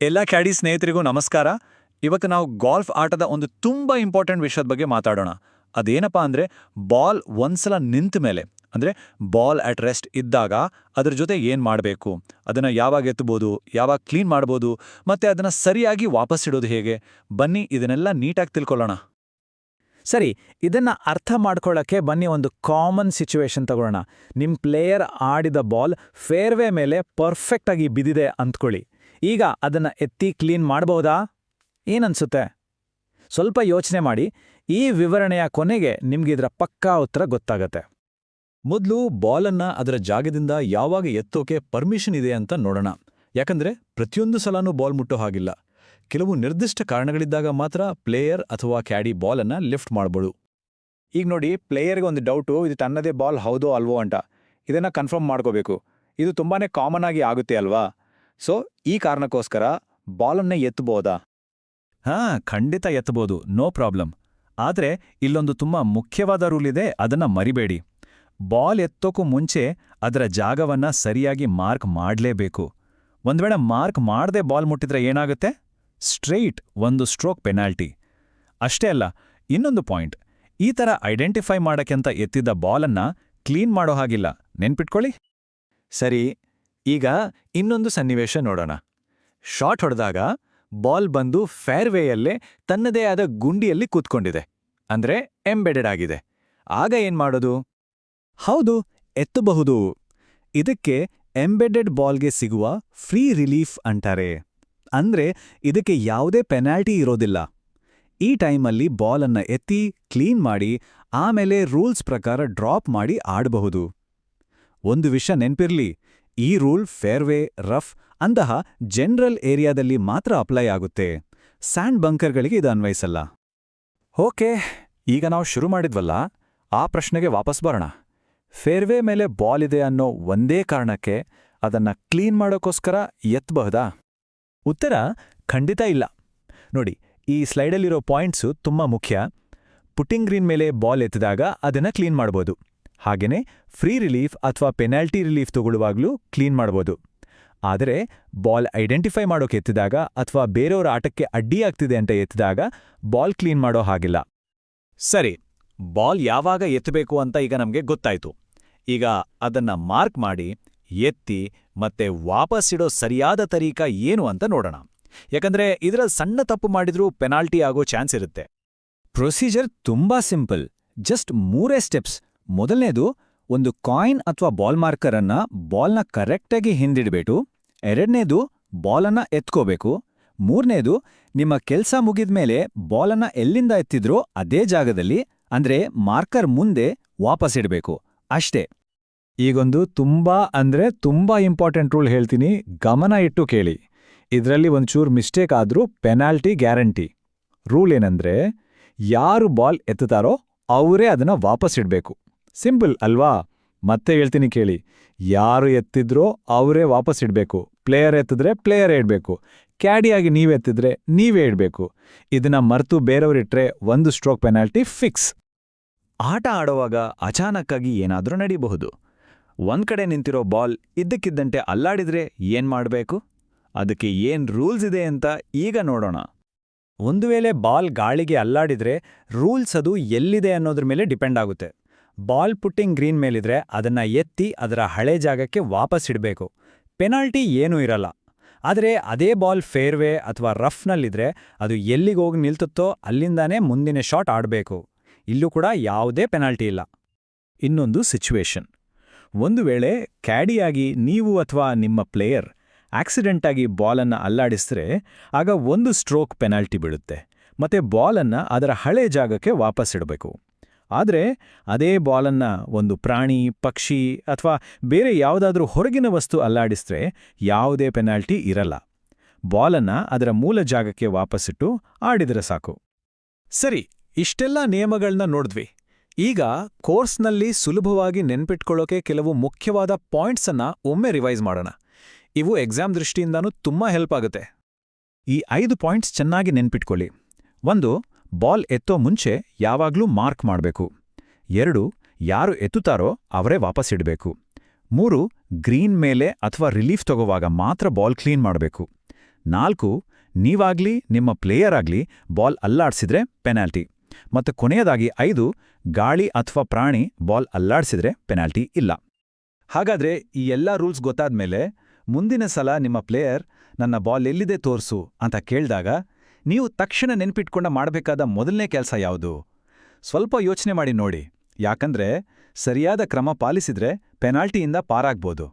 ಎಲ್ಲ ಕ್ಯಾಡಿ ಸ್ನೇಹಿತರಿಗೂ ನಮಸ್ಕಾರ. ಇವತ್ತು ನಾವು ಗಾಲ್ಫ್ ಆಟದ ಒಂದು ತುಂಬಾ ಇಂಪಾರ್ಟೆಂಟ್ ವಿಷಯದ ಬಗ್ಗೆ ಮಾತಾಡೋಣ. ಅದೇನಪ್ಪ ಅಂದ್ರೆ ಬಾಲ್ ಒಂದ್ಸಲ ನಿಂತ ಮೇಲೆ, ಅಂದ್ರೆ ಬಾಲ್ ಅಟ್ ರೆಸ್ಟ್ ಇದ್ದಾಗ ಅದ್ರ ಜೊತೆ ಏನ್ ಮಾಡಬೇಕು, ಅದನ್ನ ಯಾವಾಗ ಎತ್ತಬಹುದು, ಯಾವಾಗ ಕ್ಲೀನ್ ಮಾಡಬಹುದು, ಮತ್ತೆ ಅದನ್ನ ಸರಿಯಾಗಿ ವಾಪಸ್ ಇಡೋದು ಹೇಗೆ. ಬನ್ನಿ ಇದನ್ನೆಲ್ಲ ನೀಟಾಗಿ ತಿಳ್ಕೊಳ್ಳೋಣ. ಸರಿ, ಇದನ್ನ ಅರ್ಥ ಮಾಡ್ಕೊಳ್ಳೋಕ್ಕೆ ಬನ್ನಿ ಒಂದು ಕಾಮನ್ ಸಿಚುವೇಶನ್ ತಗೊಳ್ಳೋಣ. ನಿಮ್ಮ ಪ್ಲೇಯರ್ ಆಡಿದ ಬಾಲ್ ಫೇರ್ವೇ ಮೇಲೆ ಪರ್ಫೆಕ್ಟ್ ಆಗಿ ಬಿದ್ದಿದೆ ಅಂದ್ಕೊಳ್ಳಿ. ಈಗ ಅದನ್ನ ಎತ್ತಿ ಕ್ಲೀನ್ ಮಾಡಬಹುದಾ? ಏನನ್ಸುತ್ತೆ? ಸ್ವಲ್ಪ ಯೋಚನೆ ಮಾಡಿ. ಈ ವಿವರಣೆಯ ಕೊನೆಗೆ ನಿಮ್ಗಿದ್ರ ಪಕ್ಕಾ ಉತ್ತರ ಗೊತ್ತಾಗತ್ತೆ. ಮೊದಲು ಬಾಲನ್ನ ಅದರ ಜಾಗದಿಂದ ಯಾವಾಗ ಎತ್ತೋಕೆ ಪರ್ಮಿಷನ್ ಇದೆ ಅಂತ ನೋಡೋಣ. ಯಾಕಂದ್ರೆ ಪ್ರತಿಯೊಂದು ಸಲನೂ ಬಾಲ್ ಮುಟ್ಟೋ ಹಾಗಿಲ್ಲ. ಕೆಲವು ನಿರ್ದಿಷ್ಟ ಕಾರಣಗಳಿದ್ದಾಗ ಮಾತ್ರ ಪ್ಲೇಯರ್ ಅಥವಾ ಕ್ಯಾಡಿ ಬಾಲನ್ನ ಲಿಫ್ಟ್ ಮಾಡ್ಬೋದು. ಈಗ ನೋಡಿ, ಪ್ಲೇಯರ್ಗೆ ಒಂದು ಡೌಟು, ಇದು ತನ್ನದೇ ಬಾಲ್ ಹೌದೋ ಅಲ್ವೋ ಅಂತ. ಇದನ್ನ ಕನ್ಫರ್ಮ್ ಮಾಡ್ಕೋಬೇಕು. ಇದು ತುಂಬಾನೇ ಕಾಮನ್ ಆಗಿ ಆಗುತ್ತೆ ಅಲ್ವಾ? ಸೊ ಈ ಕಾರಣಕ್ಕೋಸ್ಕರ ಬಾಲನ್ನೇ ಎತ್ತಬಹುದಾ? ಖಂಡಿತ ಎತ್ತಬಹುದು, ನೋ ಪ್ರಾಬ್ಲಮ್. ಆದ್ರೆ ಇಲ್ಲೊಂದು ತುಂಬಾ ಮುಖ್ಯವಾದ ರೂಲ್ ಇದೆ, ಅದನ್ನ ಮರಿಬೇಡಿ. ಬಾಲ್ ಎತ್ತೋಕ್ಕೂ ಮುಂಚೆ ಅದರ ಜಾಗವನ್ನ ಸರಿಯಾಗಿ ಮಾರ್ಕ್ ಮಾಡಲೇಬೇಕು. ಒಂದ್ವೇಳೆ ಮಾರ್ಕ್ ಮಾಡದೆ ಬಾಲ್ ಮುಟ್ಟಿದ್ರೆ ಏನಾಗುತ್ತೆ? ಸ್ಟ್ರೈಟ್ ಒಂದು ಸ್ಟ್ರೋಕ್ ಪೆನಾಲ್ಟಿ. ಅಷ್ಟೇ ಅಲ್ಲ, ಇನ್ನೊಂದು ಪಾಯಿಂಟ್. ಈ ಥರ ಐಡೆಂಟಿಫೈ ಮಾಡಕ್ಕೆಂತ ಎತ್ತಿದ್ದ ಬಾಲನ್ನ ಕ್ಲೀನ್ ಮಾಡೋ ಹಾಗಿಲ್ಲ, ನೆನ್ಪಿಟ್ಕೊಳ್ಳಿ. ಸರಿ, ಈಗ ಇನ್ನೊಂದು ಸನ್ನಿವೇಶ ನೋಡೋಣ. ಶಾಟ್ ಹೊಡೆದಾಗ ಬಾಲ್ ಬಂದು ಫೇರ್ವೇಯಲ್ಲೇ ತನ್ನದೇ ಆದ ಗುಂಡಿಯಲ್ಲಿ ಕೂತ್ಕೊಂಡಿದೆ, ಅಂದ್ರೆ ಎಂಬೆಡೆಡ್ ಆಗಿದೆ. ಆಗ ಏನ್ ಮಾಡೋದು? ಹೌದು, ಎತ್ತಬಹುದು. ಇದಕ್ಕೆ ಎಂಬೆಡೆಡ್ ಬಾಲ್ಗೆ ಸಿಗುವ ಫ್ರೀ ರಿಲೀಫ್ ಅಂತಾರೆ. ಅಂದ್ರೆ ಇದಕ್ಕೆ ಯಾವುದೇ ಪೆನಾಲ್ಟಿ ಇರೋದಿಲ್ಲ. ಈ ಟೈಮಲ್ಲಿ ಬಾಲನ್ನ ಎತ್ತಿ ಕ್ಲೀನ್ ಮಾಡಿ ಆಮೇಲೆ ರೂಲ್ಸ್ ಪ್ರಕಾರ ಡ್ರಾಪ್ ಮಾಡಿ ಆಡಬಹುದು. ಒಂದು ವಿಷಯ ನೆನ್ಪಿರ್ಲಿ, ಈ ರೂಲ್ ಫೇರ್ವೇ, ರಫ್ ಅಂತಹ ಜನರಲ್ ಏರಿಯಾದಲ್ಲಿ ಮಾತ್ರ ಅಪ್ಲೈ ಆಗುತ್ತೆ. ಸ್ಯಾಂಡ್ ಬಂಕರ್ಗಳಿಗೆ ಇದು ಅನ್ವಯಿಸಲ್ಲ. ಓಕೆ, ಈಗ ನಾವು ಶುರು ಮಾಡಿದ್ವಲ್ಲ, ಆ ಪ್ರಶ್ನೆಗೆ ವಾಪಸ್ ಬರೋಣ. ಫೇರ್ವೇ ಮೇಲೆ ಬಾಲ್ ಇದೆ ಅನ್ನೋ ಒಂದೇ ಕಾರಣಕ್ಕೆ ಅದನ್ನ ಕ್ಲೀನ್ ಮಾಡೋಕ್ಕೋಸ್ಕರ ಎತ್ತಬಹುದಾ? ಉತ್ತರ ಖಂಡಿತ ಇಲ್ಲ. ನೋಡಿ, ಈ ಸ್ಲೈಡಲ್ಲಿರೋ ಪಾಯಿಂಟ್ಸು ತುಂಬಾ ಮುಖ್ಯ. ಪುಟ್ಟಿಂಗ್ ಗ್ರೀನ್ ಮೇಲೆ ಬಾಲ್ ಎತ್ತಿದಾಗ ಅದನ್ನ ಕ್ಲೀನ್ ಮಾಡ್ಬೋದು. ಹಾಗೇನೆ ಫ್ರೀ ರಿಲೀಫ್ ಅಥವಾ ಪೆನಾಲ್ಟಿ ರಿಲೀಫ್ ತಗೊಳ್ಳುವಾಗ್ಲೂ ಕ್ಲೀನ್ ಮಾಡ್ಬೋದು. ಆದರೆ ಬಾಲ್ ಐಡೆಂಟಿಫೈ ಮಾಡೋಕೆ ಎತ್ತಿದಾಗ ಅಥವಾ ಬೇರೆಯವರ ಆಟಕ್ಕೆ ಅಡ್ಡಿಯಾಗ್ತಿದೆ ಅಂತ ಎತ್ತಿದಾಗ ಬಾಲ್ ಕ್ಲೀನ್ ಮಾಡೋ ಹಾಗಿಲ್ಲ. ಸರಿ, ಬಾಲ್ ಯಾವಾಗ ಎತ್ತಬೇಕು ಅಂತ ಈಗ ನಮ್ಗೆ ಗೊತ್ತಾಯ್ತು. ಈಗ ಅದನ್ನ ಮಾರ್ಕ್ ಮಾಡಿ, ಎತ್ತಿ ಮತ್ತೆ ವಾಪಸ್ ಇಡೋ ಸರಿಯಾದ ತರೀಕ ಏನು ಅಂತ ನೋಡೋಣ. ಯಾಕಂದ್ರೆ ಇದರ ಸಣ್ಣ ತಪ್ಪು ಮಾಡಿದ್ರೂ ಪೆನಾಲ್ಟಿ ಆಗೋ ಚಾನ್ಸ್ ಇರುತ್ತೆ. ಪ್ರೊಸೀಜರ್ ತುಂಬಾ ಸಿಂಪಲ್. Just 3 steps. ಮೊದಲನೇದು, ಒಂದು ಕಾಯಿನ್ ಅಥವಾ ಬಾಲ್ ಮಾರ್ಕರ್ ಅನ್ನ ಬಾಲ್ನ ಕರೆಕ್ಟಾಗಿ ಹಿಂದಿಡ್ಬೇಕು. ಎರಡನೇದು, ಬಾಲನ್ನ ಎತ್ಕೋಬೇಕು. ಮೂರನೇದು, ನಿಮ್ಮ ಕೆಲ್ಸ ಮುಗಿದ್ಮೇಲೆ ಬಾಲನ್ನ ಎಲ್ಲಿಂದ ಎತ್ತಿದ್ರೋ ಅದೇ ಜಾಗದಲ್ಲಿ, ಅಂದ್ರೆ ಮಾರ್ಕರ್ ಮುಂದೆ ವಾಪಸ್ ಇಡಬೇಕು. ಅಷ್ಟೇ. ಈಗೊಂದು ತುಂಬಾ ಇಂಪಾರ್ಟೆಂಟ್ ರೂಲ್ ಹೇಳ್ತೀನಿ, ಗಮನ ಇಟ್ಟು ಕೇಳಿ. ಇದರಲ್ಲಿ ಒಂಚೂರು ಮಿಸ್ಟೇಕ್ ಆದ್ರೂ ಪೆನಾಲ್ಟಿ ಗ್ಯಾರಂಟಿ. ರೂಲ್ ಏನಂದ್ರೆ, ಯಾರು ಬಾಲ್ ಎತ್ತುತ್ತಾರೋ ಅವರೇ ಅದನ್ನ ವಾಪಸ್ ಇಡಬೇಕು. ಸಿಂಪಲ್ ಅಲ್ವಾ? ಮತ್ತೆ ಹೇಳ್ತೀನಿ ಕೇಳಿ. ಯಾರು ಎತ್ತಿದ್ರೋ ಅವರೇ ವಾಪಸ್ ಇಡಬೇಕು. ಪ್ಲೇಯರ್ ಎತ್ತಿದ್ರೆ ಪ್ಲೇಯರೇ ಇಡಬೇಕು. ಕ್ಯಾಡಿಯಾಗಿ ನೀವೆತ್ತಿದ್ರೆ ನೀವೇ ಇಡಬೇಕು. ಇದನ್ನ ಮರೆತು ಬೇರೆಯವರಿಟ್ರೆ 1 ಸ್ಟ್ರೋಕ್ ಪೆನಾಲ್ಟಿ ಫಿಕ್ಸ್. ಆಟ ಆಡುವಾಗ ಅಚಾನಕ್ಕಾಗಿ ಏನಾದ್ರೂ ನಡೀಬಹುದು. ಒಂದ್ ಕಡೆ ನಿಂತಿರೋ ಬಾಲ್ ಇದ್ದಕ್ಕಿದ್ದಂತೆ ಅಲ್ಲಾಡಿದ್ರೆ ಏನ್ ಮಾಡ್ಬೇಕು? ಅದಕ್ಕೆ ಏನ್ ರೂಲ್ಸ್ ಇದೆ ಅಂತ ಈಗ ನೋಡೋಣ. ಒಂದು ವೇಳೆ ಬಾಲ್ ಗಾಳಿಗೆ ಅಲ್ಲಾಡಿದ್ರೆ ರೂಲ್ಸ್ ಅದು ಎಲ್ಲಿದೆ ಅನ್ನೋದ್ರ ಮೇಲೆ ಡಿಪೆಂಡ್ ಆಗುತ್ತೆ. ಬಾಲ್ ಪುಟ್ಟಿಂಗ್ ಗ್ರೀನ್ ಮೇಲಿದ್ರೆ ಅದನ್ನ ಎತ್ತಿ ಅದರ ಹಳೆ ಜಾಗಕ್ಕೆ ವಾಪಸ್ ಇಡಬೇಕು. ಪೆನಾಲ್ಟಿ ಏನೂ ಇರಲ್ಲ. ಆದರೆ ಅದೇ ಬಾಲ್ ಫೇರ್ವೇ ಅಥವಾ ರಫ್ನಲ್ಲಿದ್ರೆ ಅದು ಎಲ್ಲಿಗೋಗಿ ನಿಲ್ತುತ್ತೋ ಅಲ್ಲಿಂದಾನೇ ಮುಂದಿನ ಶಾಟ್ ಆಡಬೇಕು. ಇಲ್ಲೂ ಕೂಡ ಯಾವುದೇ ಪೆನಾಲ್ಟಿ ಇಲ್ಲ. ಇನ್ನೊಂದು ಸಿಚುವೇಶನ್. ಒಂದು ವೇಳೆ ಕ್ಯಾಡಿಯಾಗಿ ನೀವು ಅಥವಾ ನಿಮ್ಮ ಪ್ಲೇಯರ್ ಆಕ್ಸಿಡೆಂಟಾಗಿ ಬಾಲನ್ನ ಅಲ್ಲಾಡಿಸಿದ್ರೆ ಆಗ 1 ಸ್ಟ್ರೋಕ್ ಪೆನಾಲ್ಟಿ ಬೀಳುತ್ತೆ. ಮತ್ತೆ ಬಾಲನ್ನ ಅದರ ಹಳೆ ಜಾಗಕ್ಕೆ ವಾಪಸ್ ಇಡಬೇಕು. ಆದರೆ ಅದೇ ಬಾಲನ್ನ ಒಂದು ಪ್ರಾಣಿ, ಪಕ್ಷಿ ಅಥವಾ ಬೇರೆ ಯಾವುದಾದ್ರೂ ಹೊರಗಿನ ವಸ್ತು ಅಲ್ಲಾಡಿಸಿದ್ರೆ ಯಾವುದೇ ಪೆನಾಲ್ಟಿ ಇರಲ್ಲ. ಬಾಲನ್ನ ಅದರ ಮೂಲ ಜಾಗಕ್ಕೆ ವಾಪಸ್ಸಿಟ್ಟು ಆಡಿದರೆ ಸಾಕು. ಸರಿ, ಇಷ್ಟೆಲ್ಲ ನಿಯಮಗಳನ್ನ ನೋಡಿದ್ವಿ. ಈಗ ಕೋರ್ಸ್ನಲ್ಲಿ ಸುಲಭವಾಗಿ ನೆನ್ಪಿಟ್ಕೊಳ್ಳೋಕೆ ಕೆಲವು ಮುಖ್ಯವಾದ ಪಾಯಿಂಟ್ಸನ್ನ ಒಮ್ಮೆ ರಿವೈಸ್ ಮಾಡೋಣ. ಇವು ಎಕ್ಸಾಮ್ ದೃಷ್ಟಿಯಿಂದಾನೂ ತುಂಬಾ ಹೆಲ್ಪ್ ಆಗುತ್ತೆ. ಈ 5 ಪಾಯಿಂಟ್ಸ್ ಚೆನ್ನಾಗಿ ನೆನ್ಪಿಟ್ಕೊಳ್ಳಿ. 1, ಬಾಲ್ ಎತ್ತೋ ಮುಂಚೆ ಯಾವಾಗ್ಲೂ ಮಾರ್ಕ್ ಮಾಡಬೇಕು. 2, ಯಾರು ಎತ್ತುತ್ತಾರೋ ಅವರೇ ವಾಪಸ್ ಇಡಬೇಕು. 3, ಗ್ರೀನ್ ಮೇಲೆ ಅಥವಾ ರಿಲೀಫ್ ತಗೋವಾಗ ಮಾತ್ರ ಬಾಲ್ ಕ್ಲೀನ್ ಮಾಡಬೇಕು. 4 ನೀವಾಗ್ಲಿ ನಿಮ್ಮ ಪ್ಲೇಯರ್ ಆಗ್ಲಿ ಬಾಲ್ ಅಲ್ಲಾಡ್ಸಿದ್ರೆ ಪೆನಾಲ್ಟಿ. ಮತ್ತು ಕೊನೆಯದಾಗಿ 5 ಗಾಳಿ ಅಥವಾ ಪ್ರಾಣಿ ಬಾಲ್ ಅಲ್ಲಾಡ್ಸಿದ್ರೆ ಪೆನಾಲ್ಟಿ ಇಲ್ಲ. ಹಾಗಾದ್ರೆ ಈ ಎಲ್ಲ ರೂಲ್ಸ್ ಗೊತ್ತಾದ್ಮೇಲೆ ಮುಂದಿನ ಸಲ ನಿಮ್ಮ ಪ್ಲೇಯರ್ ನನ್ನ ಬಾಲ್ ಎಲ್ಲಿದೆ ತೋರ್ಸು ಅಂತ ಕೇಳಿದಾಗ ನೀವು ತಕ್ಷಣ ನೆನ್ಪಿಟ್ಕೊಂಡ ಮಾಡಬೇಕಾದ ಮೊದಲನೇ ಕೆಲಸ ಯಾವುದು? ಸ್ವಲ್ಪ ಯೋಚನೆ ಮಾಡಿ ನೋಡಿ, ಯಾಕಂದ್ರೆ ಸರಿಯಾದ ಕ್ರಮ ಪಾಲಿಸಿದ್ರೆ ಪೆನಾಲ್ಟಿಯಿಂದ ಪಾರಾಗ್ಬೋದು.